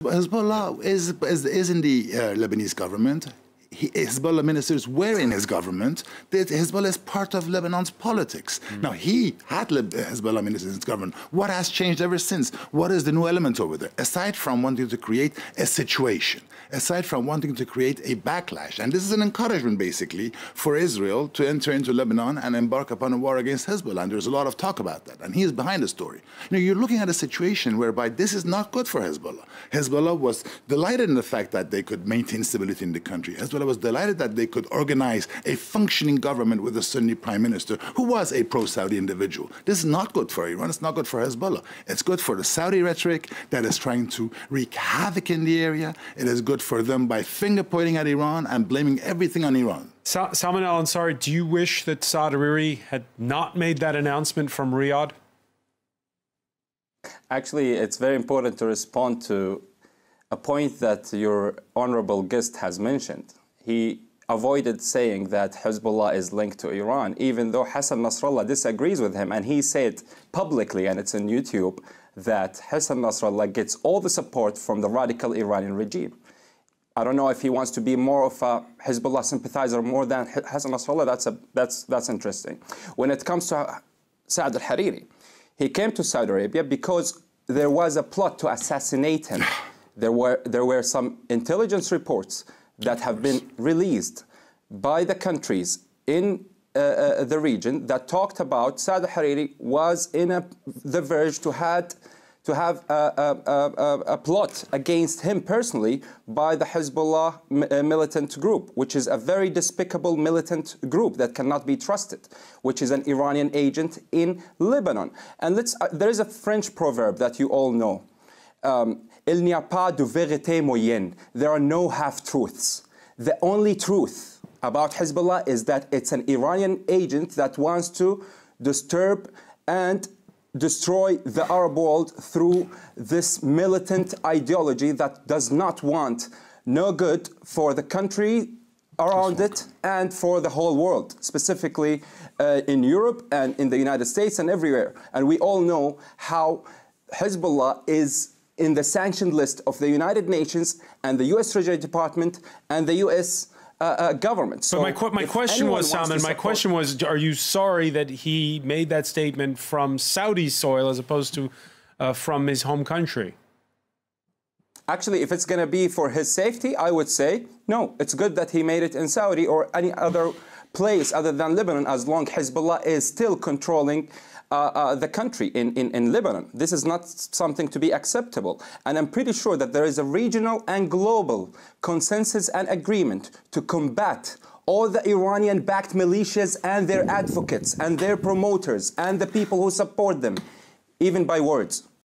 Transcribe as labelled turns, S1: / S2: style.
S1: Hezbollah is in the Lebanese government. Hezbollah ministers were in his government. Hezbollah is part of Lebanon's politics. Now, he had Hezbollah ministers in his government. What has changed ever since? What is the new element over there? Aside from wanting to create a situation, aside from wanting to create a backlash, and this is an encouragement, basically, for Israel to enter into Lebanon and embark upon a war against Hezbollah, and there's a lot of talk about that, and he is behind the story. Now, you're looking at a situation whereby this is not good for Hezbollah. Hezbollah was delighted in the fact that they could maintain stability in the country. Hezbollah was delighted that they could organize a functioning government with a Sunni prime minister who was a pro-Saudi individual. This is not good for Iran. It's not good for Hezbollah. It's good for the Saudi rhetoric that is trying to wreak havoc in the area. It is good for them by finger-pointing at Iran and blaming everything on Iran.
S2: Salman al-Ansari, do you wish that Saad Hariri had not made that announcement from Riyadh?
S3: Actually, it's very important to respond to a point that your honorable guest has mentioned. He avoided saying that Hezbollah is linked to Iran, even though Hassan Nasrallah disagrees with him. And he said publicly, and it's on YouTube, that Hassan Nasrallah gets all the support from the radical Iranian regime. I don't know if he wants to be more of a Hezbollah sympathizer more than Hassan Nasrallah. That's interesting. When it comes to Saad al-Hariri, he came to Saudi Arabia because there was a plot to assassinate him. There were some intelligence reports that have been released by the countries in the region that talked about Saad al-Hariri was in the verge to have a plot against him personally by the Hezbollah militant group, which is a very despicable militant group that cannot be trusted, which is an Iranian agent in Lebanon. And there is a French proverb that you all know. Il n'y a pas de vérité moyenne. There are no half-truths. The only truth about Hezbollah is that it's an Iranian agent that wants to disturb and destroy the Arab world through this militant ideology that does not want no good for the country around it and for the whole world, specifically in Europe and in the United States and everywhere. And we all know how Hezbollah is in the sanctioned list of the United Nations and the U.S. Treasury Department and the U.S. Government. So
S2: but my question was, Salman, my question was, are you sorry that he made that statement from Saudi soil as opposed to from his home country?
S3: Actually, if it's going to be for his safety, I would say, no, it's good that he made it in Saudi or any other place other than Lebanon, as long as Hezbollah is still controlling the country in Lebanon. This is not something to be acceptable. And I'm pretty sure that there is a regional and global consensus and agreement to combat all the Iranian-backed militias and their advocates and their promoters and the people who support them, even by words.